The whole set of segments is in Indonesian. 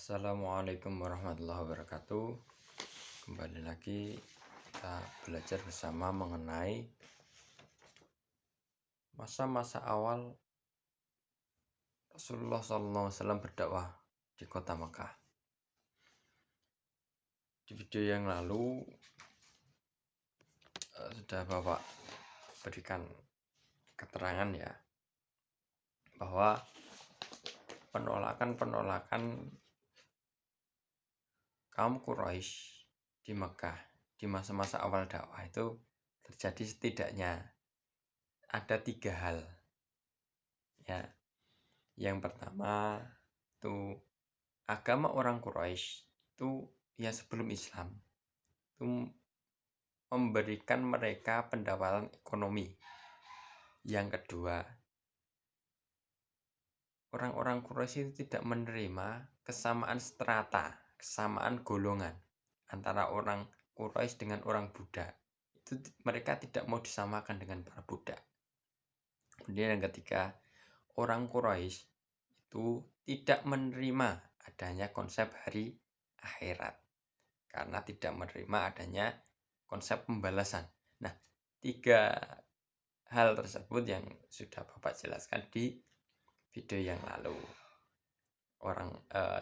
Assalamualaikum warahmatullahi wabarakatuh. Kembali lagi kita belajar bersama mengenai masa-masa awal Rasulullah SAW berdakwah di kota Makkah. Di video yang lalu sudah Bapak berikan keterangan ya, bahwa penolakan kaum Quraisy di Makkah di masa-masa awal dakwah itu terjadi setidaknya ada 3 hal ya. Yang pertama itu agama orang Quraisy itu ya sebelum Islam itu memberikan mereka pendapatan ekonomi. Yang kedua, orang-orang Quraisy itu tidak menerima kesamaan strata, kesamaan golongan antara orang Quraisy dengan orang Buddha. Itu mereka tidak mau disamakan dengan para Buddha. Kemudian yang ketiga, orang Quraisy itu tidak menerima adanya konsep hari akhirat karena tidak menerima adanya konsep pembalasan. Nah, 3 hal tersebut yang sudah Bapak jelaskan di video yang lalu.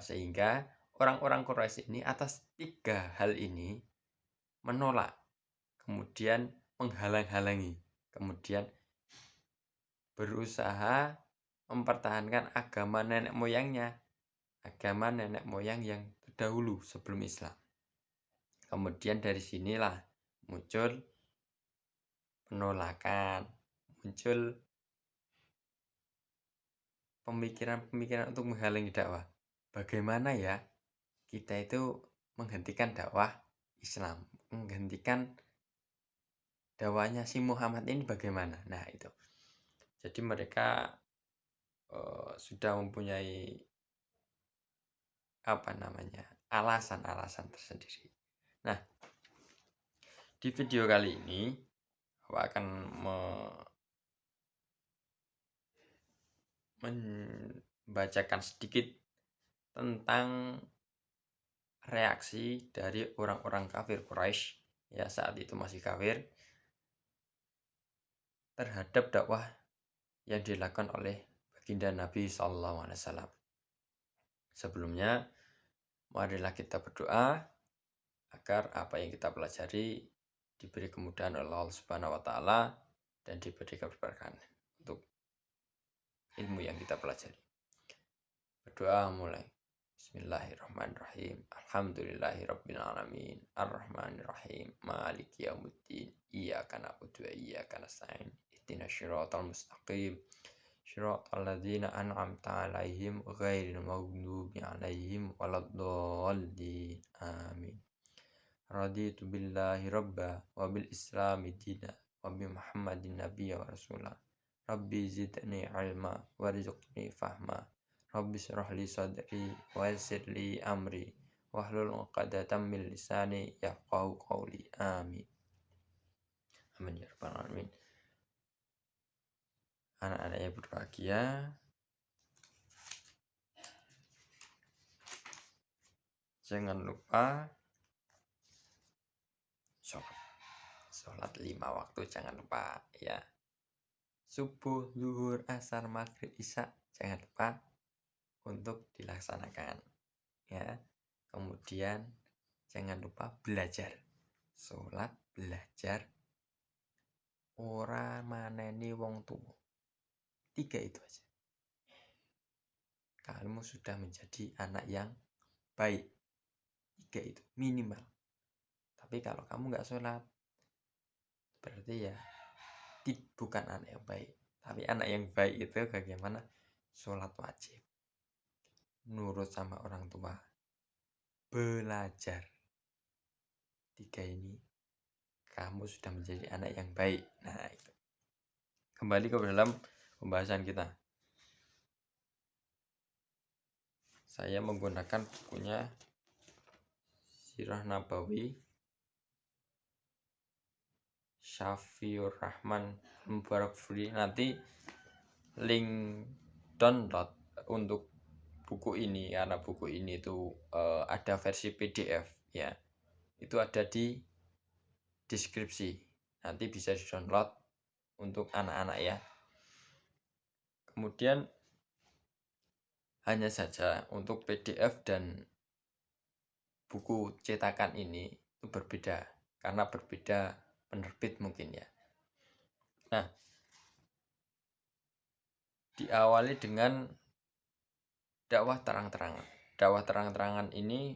Sehingga orang-orang Quraisy ini atas 3 hal ini menolak, kemudian menghalang-halangi, kemudian berusaha mempertahankan agama nenek moyangnya, agama nenek moyang yang terdahulu sebelum Islam. Kemudian dari sinilah muncul penolakan, muncul pemikiran-pemikiran untuk menghalangi dakwah. Bagaimana ya kita itu menghentikan dakwah Islam, menghentikan dakwahnya si Muhammad ini bagaimana? Nah itu. Jadi mereka sudah mempunyai alasan-alasan tersendiri. Nah, di video kali ini aku akan membacakan sedikit tentang reaksi dari orang-orang kafir Quraisy ya saat itu masih kafir terhadap dakwah yang dilakukan oleh baginda Nabi SAW. Sebelumnya, marilah kita berdoa agar apa yang kita pelajari diberi kemudahan oleh Allah Subhanahu wa taala dan diberi keberkahan untuk ilmu yang kita pelajari. Berdoa mulai. Bismillahirrahmanirrahim. Alhamdulillahirabbil alamin. Arrahmanirrahim. Maliki yaumiddin. Iyyaka na'budu wa iyyaka nasta'in. Ihdinas shiratal mustaqim. Shiratal ladzina an'amta 'alaihim ghairil maghdubi 'alaihim waladdallin. Amin. Raditu billahi rabba wa bil islami dina wa bi Muhammadin nabiyya wa rasulah. Rabbi zidni ilma warzuqni fahma. Rabbi shrah li sadri wa yassir li amri wahlul 'uqdatam min lisani yafqahu qawli. Amin. Amin ya rabbal alamin. Anak-anak yang berbahagia, jangan lupa sholat 5 waktu, jangan lupa ya. Subuh, zuhur, asar, maghrib, isya, jangan lupa untuk dilaksanakan ya. Kemudian jangan lupa belajar, sholat, belajar, ora maneni wong tua. 3 itu aja. Kamu sudah menjadi anak yang baik. 3 itu minimal. Tapi kalau kamu nggak sholat, berarti ya bukan anak yang baik. Tapi anak yang baik itu bagaimana? Sholat wajib, nurut sama orang tua, belajar. 3 ini kamu sudah menjadi anak yang baik. Nah itu. Kembali ke dalam pembahasan kita. Saya menggunakan bukunya Sirah Nabawi Syafiur Rahman Mubarakfuri. Nanti link download untuk buku ini, karena buku ini itu ada versi PDF ya, itu ada di deskripsi, nanti bisa di download untuk anak-anak ya. Kemudian hanya saja untuk PDF dan buku cetakan ini itu berbeda, karena berbeda penerbit mungkin ya. Nah, diawali dengan dakwah terang-terangan. Dakwah terang-terangan ini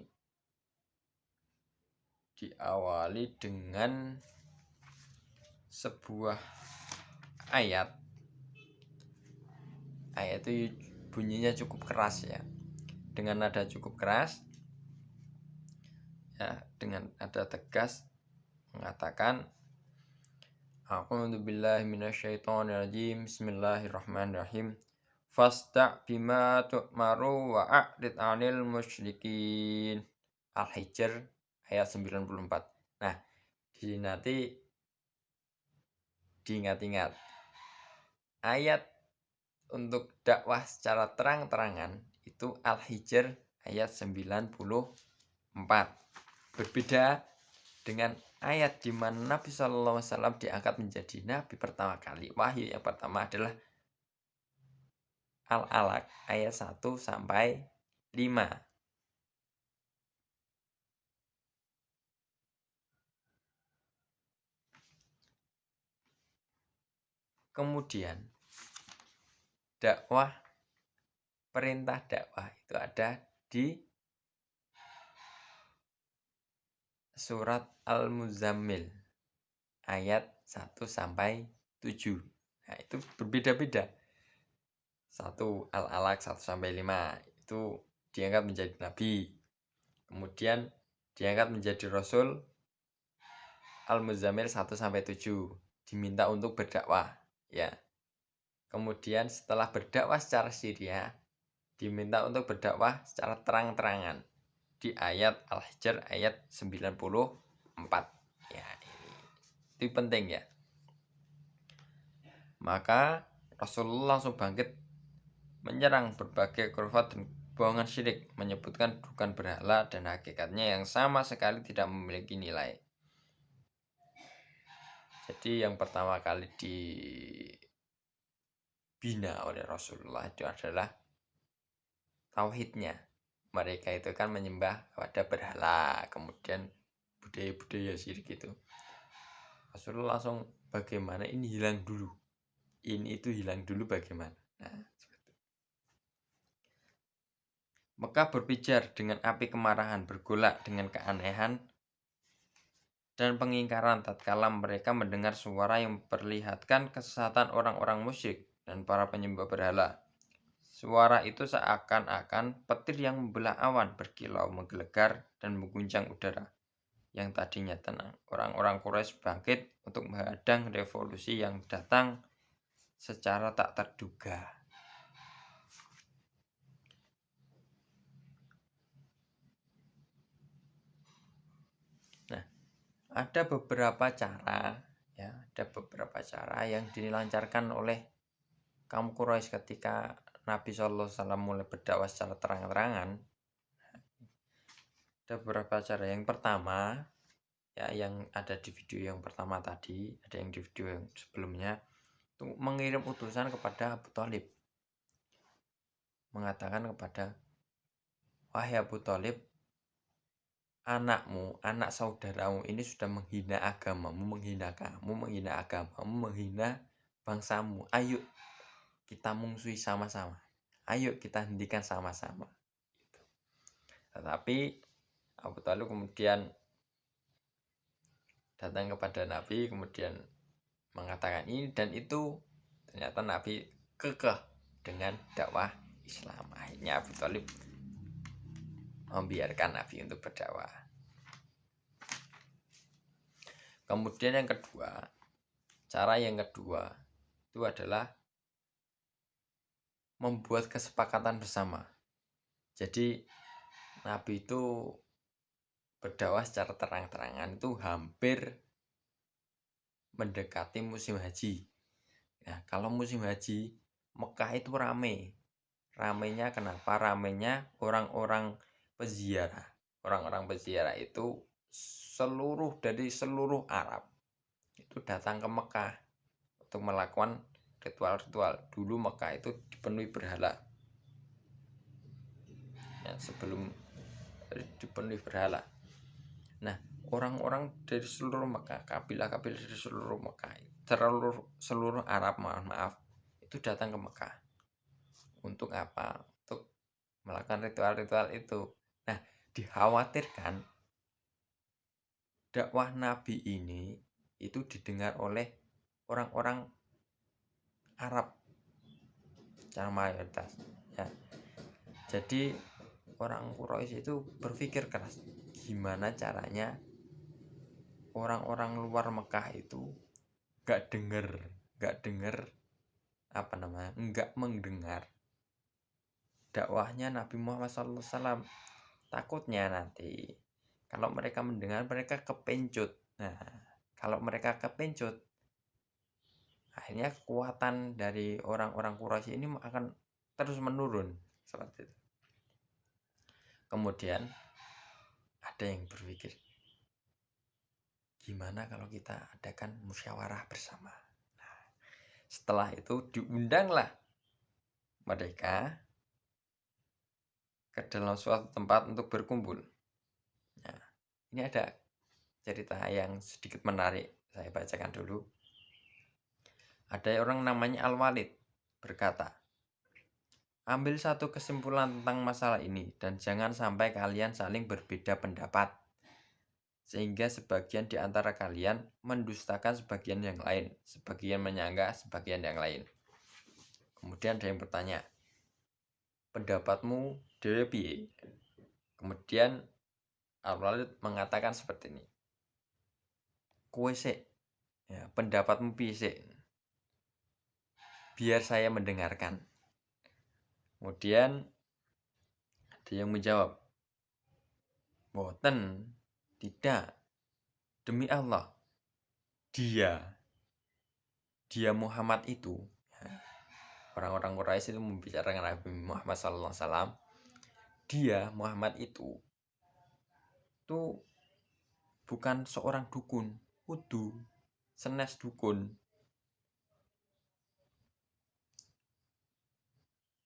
diawali dengan sebuah ayat. Ayat itu bunyinya cukup keras ya, dengan nada cukup keras ya, dengan nada tegas mengatakan A'udzubillahi minasyaitonirrajim. Bismillahirrahmanirrahim. Fasta' bima tu'maru wa a'rid 'anil musyrikin. Al-Hijr ayat 94. Nah, di sini nanti diingat-ingat. Ayat untuk dakwah secara terang-terangan itu Al-Hijr ayat 94. Berbeda dengan ayat di mana Nabi Shallallahu Alaihi Wasallam diangkat menjadi Nabi pertama kali. Wahyu yang pertama adalah Al-Alaq ayat 1 sampai 5. Kemudian dakwah, perintah dakwah itu ada di surat Al-Muzammil ayat 1 sampai 7. Nah, itu berbeda-beda. 1 Al-Alaq 1 sampai 5 itu diangkat menjadi nabi. Kemudian diangkat menjadi rasul Al-Muzammil 1 sampai 7, diminta untuk berdakwah ya. Kemudian setelah berdakwah secara syiriah, diminta untuk berdakwah secara terang-terangan di ayat Al-Hijr ayat 94 ya. Itu penting ya. Maka Rasulullah langsung bangkit menyerang berbagai khurafat dan bohongan syirik, menyebutkan bukan berhala dan hakikatnya yang sama sekali tidak memiliki nilai. Jadi yang pertama kali dibina oleh Rasulullah itu adalah tauhidnya. Mereka itu kan menyembah kepada berhala, kemudian budaya-budaya syirik itu. Rasulullah langsung, bagaimana ini hilang dulu, ini itu hilang dulu bagaimana. Nah, Mekah berpijar dengan api kemarahan, bergolak dengan keanehan dan pengingkaran tatkala mereka mendengar suara yang memperlihatkan kesesatan orang-orang musyrik dan para penyembah berhala. Suara itu seakan-akan petir yang membelah awan, berkilau, menggelegar, dan mengguncang udara yang tadinya tenang. Orang-orang Quraisy bangkit untuk menghadang revolusi yang datang secara tak terduga. Nah, ada beberapa cara ya, ada beberapa cara yang dilancarkan oleh kaum Quraisy ketika Nabi Shallallahu Alaihi Wasallam mulai berdakwah secara terang-terangan. Ada beberapa cara. Yang pertama, ya, yang ada di video yang pertama tadi, ada yang di video yang sebelumnya, itu mengirim utusan kepada Abu Thalib, mengatakan kepada, wahai Abu Thalib, anakmu, anak saudaramu ini sudah menghina agamamu, menghina kamu, menghina agamamu, menghina bangsamu. Ayo kita musuhi sama-sama. Ayo kita hentikan sama-sama. Tetapi Abu Thalib kemudian datang kepada Nabi, kemudian mengatakan ini dan itu. Ternyata Nabi kekeh dengan dakwah Islam. Akhirnya Abu Thalib membiarkan Nabi untuk berdakwah. Kemudian yang kedua, cara yang kedua itu adalah membuat kesepakatan bersama. Jadi Nabi itu berdakwah secara terang-terangan itu hampir mendekati musim haji. Nah, kalau musim haji Mekah itu rame. Ramenya kenapa? Ramenya orang-orang peziarah. Orang-orang peziarah itu dari seluruh Arab itu datang ke Mekah untuk melakukan ritual-ritual. Dulu Mekah itu dipenuhi berhala. Ya, sebelum dipenuhi berhala. Nah, orang-orang dari seluruh Mekah, kabilah-kabilah dari seluruh Mekah, seluruh Arab, maaf, itu datang ke Mekah. Untuk apa? Untuk melakukan ritual-ritual itu. Nah, dikhawatirkan dakwah Nabi ini itu didengar oleh orang-orang Arab secara mayoritas. Ya. Jadi orang Quraisy itu berpikir keras, gimana caranya orang-orang luar Mekah itu nggak mendengar dakwahnya Nabi Muhammad SAW. Takutnya nanti kalau mereka mendengar, mereka kepencut. Nah, kalau mereka kepencut, akhirnya kekuatan dari orang-orang Quraisy ini akan terus menurun seperti itu. Kemudian ada yang berpikir, gimana kalau kita adakan musyawarah bersama? Nah, setelah itu diundanglah mereka ke dalam suatu tempat untuk berkumpul. Nah, ini ada cerita yang sedikit menarik, saya bacakan dulu. Ada orang namanya Al-Walid berkata, ambil satu kesimpulan tentang masalah ini dan jangan sampai kalian saling berbeda pendapat sehingga sebagian di antara kalian mendustakan sebagian yang lain, sebagian menyanggah sebagian yang lain. Kemudian ada yang bertanya, pendapatmu dewe piye? Kemudian Al-Walid mengatakan seperti ini, kowe sik, ya, pendapatmu piye sik? Biar saya mendengarkan. Kemudian ada yang menjawab, boten, tidak, demi Allah, dia Muhammad itu, orang-orang Quraisy itu membicarakan Nabi Muhammad SAW. Dia Muhammad itu bukan seorang dukun, kudu senes dukun.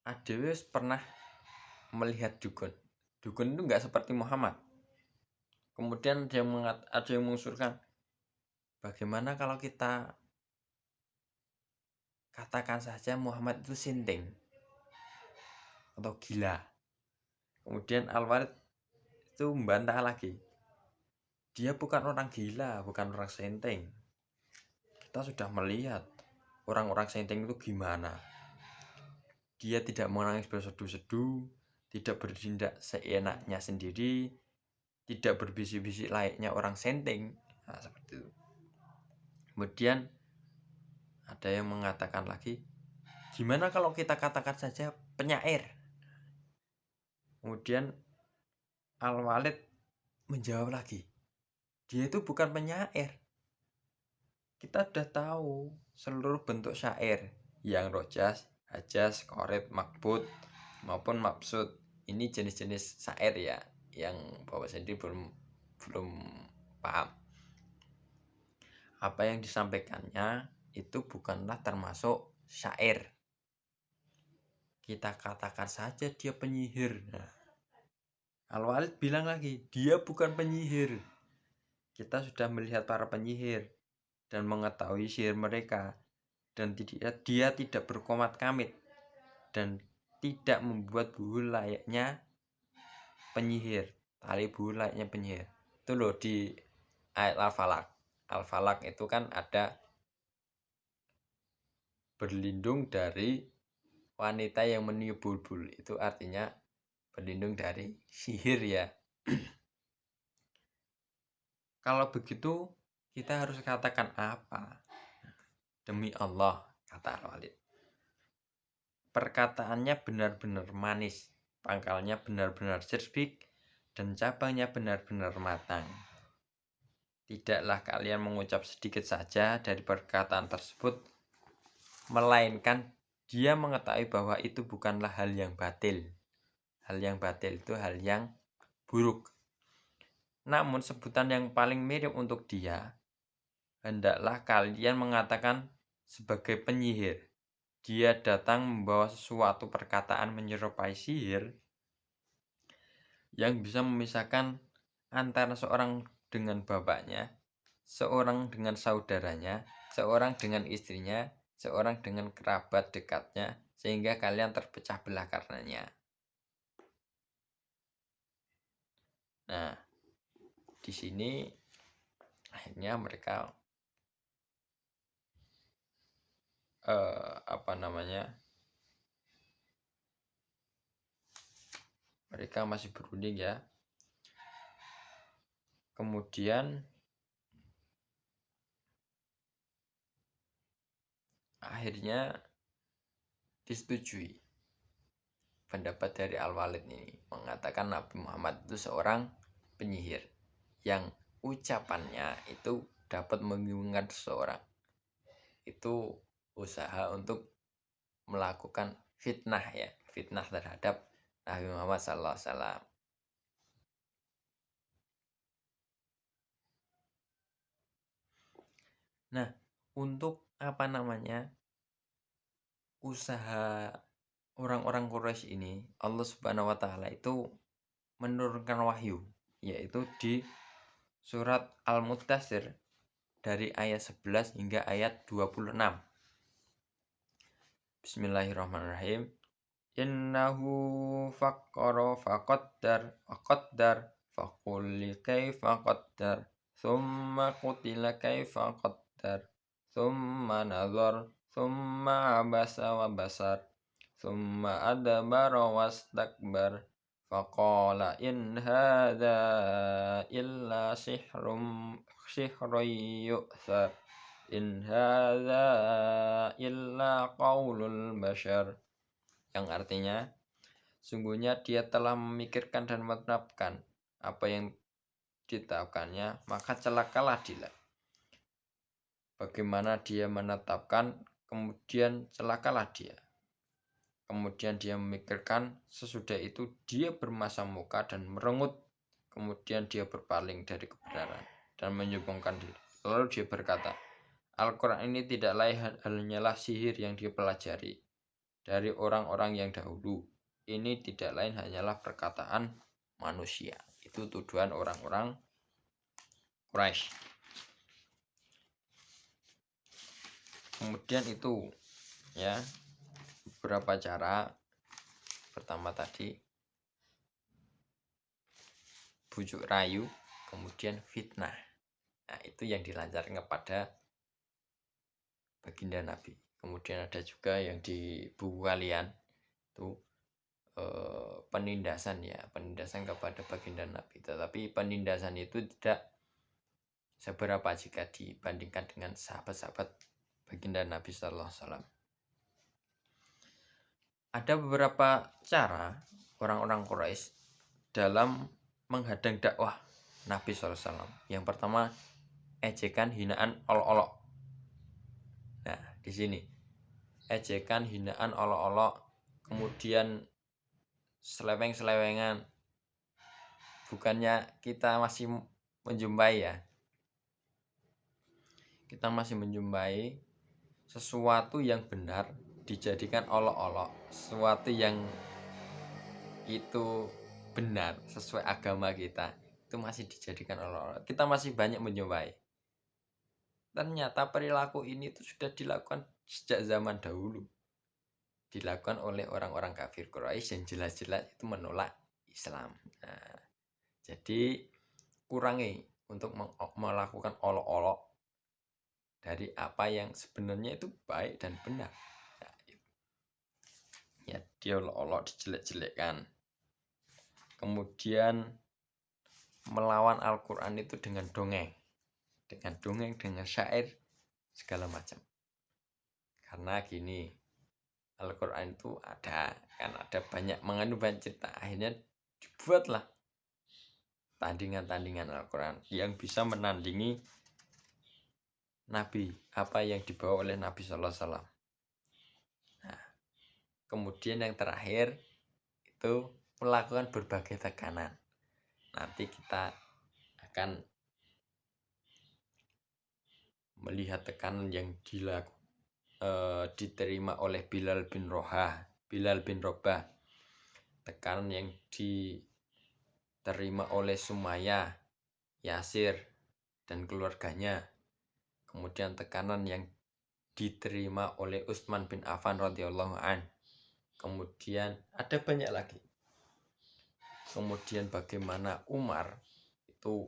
Adewe pernah melihat dukun. Dukun itu nggak seperti Muhammad. Kemudian ada yang mengusulkan, bagaimana kalau kita katakan saja Muhammad itu sinting atau gila. Kemudian Al-Walid itu membantah lagi, dia bukan orang gila, bukan orang sinting. Kita sudah melihat orang-orang sinting itu gimana. Dia tidak menangis bersedu-sedu, tidak bertindak seenaknya sendiri, tidak berbisik-bisik layaknya orang sinting. Nah, seperti itu. Kemudian ada yang mengatakan lagi, gimana kalau kita katakan saja penyair? Kemudian Al-Walid menjawab lagi, dia itu bukan penyair. Kita sudah tahu seluruh bentuk syair, yang rojas, hajaz, qorid, makbut, maupun mabsud. Ini jenis-jenis syair ya, yang Bapak sendiri belum paham. Apa yang disampaikannya itu bukanlah termasuk syair. Kita katakan saja dia penyihir. Nah, Al-Walid bilang lagi, dia bukan penyihir. Kita sudah melihat para penyihir dan mengetahui sihir mereka, dan dia tidak berkomat kamit dan tidak membuat buhul layaknya penyihir, tali buhul layaknya penyihir. Itu loh di ayat Al-Falaq. Al-Falaq itu kan ada berlindung dari wanita yang meniup bulbul. Itu artinya berlindung dari sihir ya. Kalau begitu kita harus katakan apa? Demi Allah, kata Al-Walid, perkataannya benar-benar manis, pangkalnya benar-benar cerdik, dan cabangnya benar-benar matang. Tidaklah kalian mengucap sedikit saja dari perkataan tersebut, melainkan dia mengetahui bahwa itu bukanlah hal yang batil. Hal yang batil itu hal yang buruk. Namun sebutan yang paling mirip untuk dia, hendaklah kalian mengatakan sebagai penyihir. Dia datang membawa sesuatu perkataan menyerupai sihir yang bisa memisahkan antara seorang dengan bapaknya, seorang dengan saudaranya, seorang dengan istrinya, seorang dengan kerabat dekatnya, sehingga kalian terpecah belah karenanya. Nah, di sini akhirnya mereka mereka masih berunding ya. Kemudian akhirnya disetujui pendapat dari Al-Walid ini, mengatakan Nabi Muhammad itu seorang penyihir yang ucapannya itu dapat membingungkan seseorang. Itu usaha untuk melakukan fitnah ya, fitnah terhadap Nabi Muhammad SAW. Nah, untuk usaha orang-orang Quraisy ini, Allah Subhanahu wa taala itu menurunkan wahyu, yaitu di surat Al-Mudaththir dari ayat 11 hingga ayat 26. Bismillahirrahmanirrahim. Innahu faqqara faqaddar faqul kaifa qaddar thumma qutila kaifa qaddar thumma nazar thumma abasa wa basar thumma adbara wastakbar faqala in hadza illa sihrun yu'thar in hadza illa qaulul bashar, yang artinya sungguhnya dia telah memikirkan dan menetapkan apa yang ditetapkannya, maka celakalah dia. Bagaimana dia menetapkan, kemudian celakalah dia. Kemudian dia memikirkan, sesudah itu dia bermasa muka dan merengut. Kemudian dia berpaling dari kebenaran dan menyombongkan diri. Lalu dia berkata, Al-Quran ini tidak lain hanyalah sihir yang dia pelajari dari orang-orang yang dahulu. Ini tidak lain hanyalah perkataan manusia. Itu tuduhan orang-orang Quraisy. Kemudian itu ya beberapa cara. Pertama tadi bujuk rayu, kemudian fitnah. Nah, itu yang dilancarkan kepada baginda Nabi. Kemudian ada juga yang di buku kalian itu penindasan ya, penindasan kepada baginda Nabi. Tetapi penindasan itu tidak seberapa jika dibandingkan dengan sahabat-sahabat baginda Nabi Sallallahu Alaihi Wasallam. Ada beberapa cara orang-orang Quraisy dalam menghadang dakwah Nabi Sallallahu Alaihi Wasallam. Yang pertama, ejekan, hinaan, olok-olok. Nah, di sini ejekan, hinaan, olok-olok, kemudian seleweng-selewengan. Bukannya kita masih menjumpai ya, kita masih menjumpai sesuatu yang benar dijadikan olok-olok, sesuatu yang itu benar sesuai agama kita itu masih dijadikan olok-olok. Kita masih banyak menjumpai. Ternyata perilaku ini itu sudah dilakukan sejak zaman dahulu, dilakukan oleh orang-orang kafir Quraisy yang jelas-jelas itu menolak Islam. Nah, jadi kurangi untuk melakukan olok-olok dari apa yang sebenarnya itu baik dan benar. Nah, ya dia olok-olok, dijelek-jelekkan. Kemudian melawan Al-Quran itu dengan dongeng, dengan syair, segala macam. Karena gini, Al-Quran itu ada banyak mengandung banyak cerita. Akhirnya dibuatlah tandingan-tandingan Al-Quran yang bisa menandingi Nabi, apa yang dibawa oleh Nabi Sallallahu Alaihi Wasallam. Nah, Kemudian yang terakhir itu melakukan berbagai tekanan. Nanti kita akan melihat tekanan yang diterima oleh Bilal bin Rabah, tekanan yang diterima oleh Sumayyah, Yasir, dan keluarganya. Kemudian tekanan yang diterima oleh Utsman bin Affan radhiyallahu an. Kemudian ada banyak lagi. Kemudian bagaimana Umar itu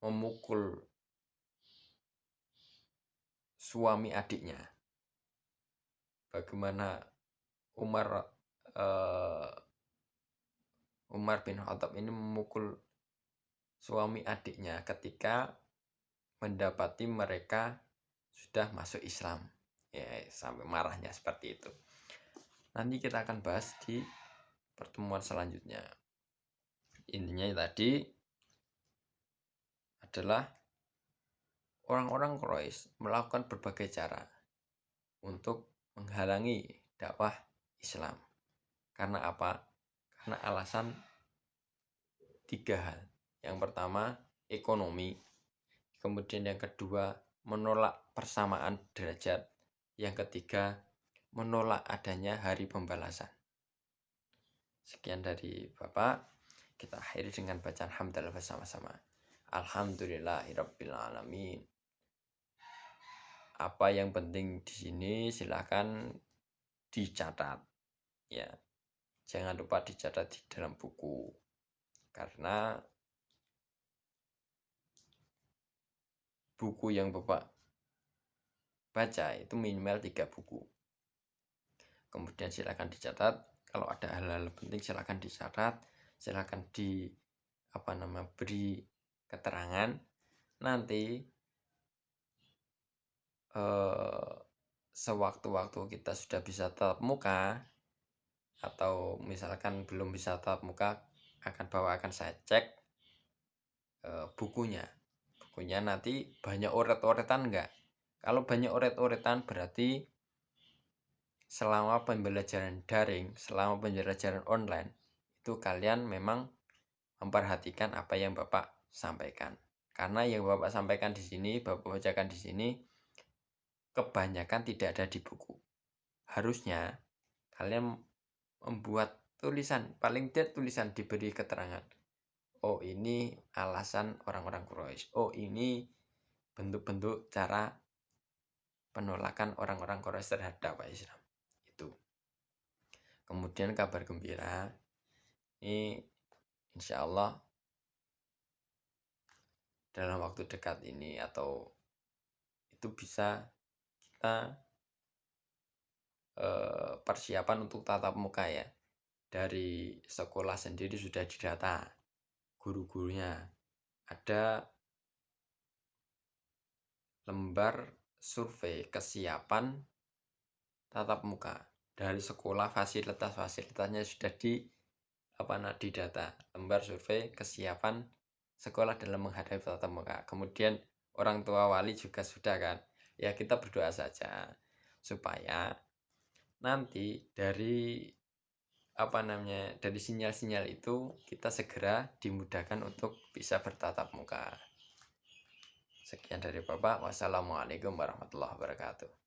memukul suami adiknya. Bagaimana Umar bin Khattab ini memukul suami adiknya ketika mendapati mereka sudah masuk Islam. Ya, sampai marahnya seperti itu. Nanti kita akan bahas di pertemuan selanjutnya. Intinya tadi adalah orang-orang Quraisy melakukan berbagai cara untuk menghalangi dakwah Islam. Karena apa? Karena alasan 3 hal. Yang pertama, ekonomi. Kemudian yang kedua, menolak persamaan derajat. Yang ketiga, menolak adanya hari pembalasan. Sekian dari Bapak. Kita akhiri dengan bacaan hamdalah bersama-sama. Alhamdulillahirabbil alamin. Apa yang penting di sini silakan dicatat. Ya. Jangan lupa dicatat di dalam buku. Karena buku yang Bapak baca itu minimal 3 buku. Kemudian silakan dicatat. Kalau ada hal-hal penting silakan dicatat. Silakan beri keterangan. Nanti sewaktu-waktu kita sudah bisa tatap muka atau misalkan belum bisa tatap muka, akan saya cek bukunya nanti banyak oret-oretan enggak. Kalau banyak oret-oretan berarti selama pembelajaran daring, selama pembelajaran online itu kalian memang memperhatikan apa yang Bapak sampaikan. Karena yang Bapak sampaikan di sini, Bapak bacakan di sini kebanyakan tidak ada di buku. Harusnya kalian membuat tulisan, paling tidak tulisan diberi keterangan. Oh, ini alasan orang-orang Quraisy. Oh, ini bentuk-bentuk cara penolakan orang-orang Quraisy terhadap Islam. Itu. Kemudian kabar gembira, ini insya Allah dalam waktu dekat ini atau itu bisa kita persiapan untuk tatap muka ya. Dari sekolah sendiri sudah didata guru-gurunya. Ada lembar survei kesiapan tatap muka dari sekolah, fasilitasnya sudah didata. Lembar survei kesiapan sekolah dalam menghadapi tatap muka. Kemudian orang tua wali juga sudah kan. Ya, kita berdoa saja supaya nanti dari sinyal-sinyal itu kita segera dimudahkan untuk bisa bertatap muka. Sekian dari Bapak. Wassalamualaikum warahmatullahi wabarakatuh.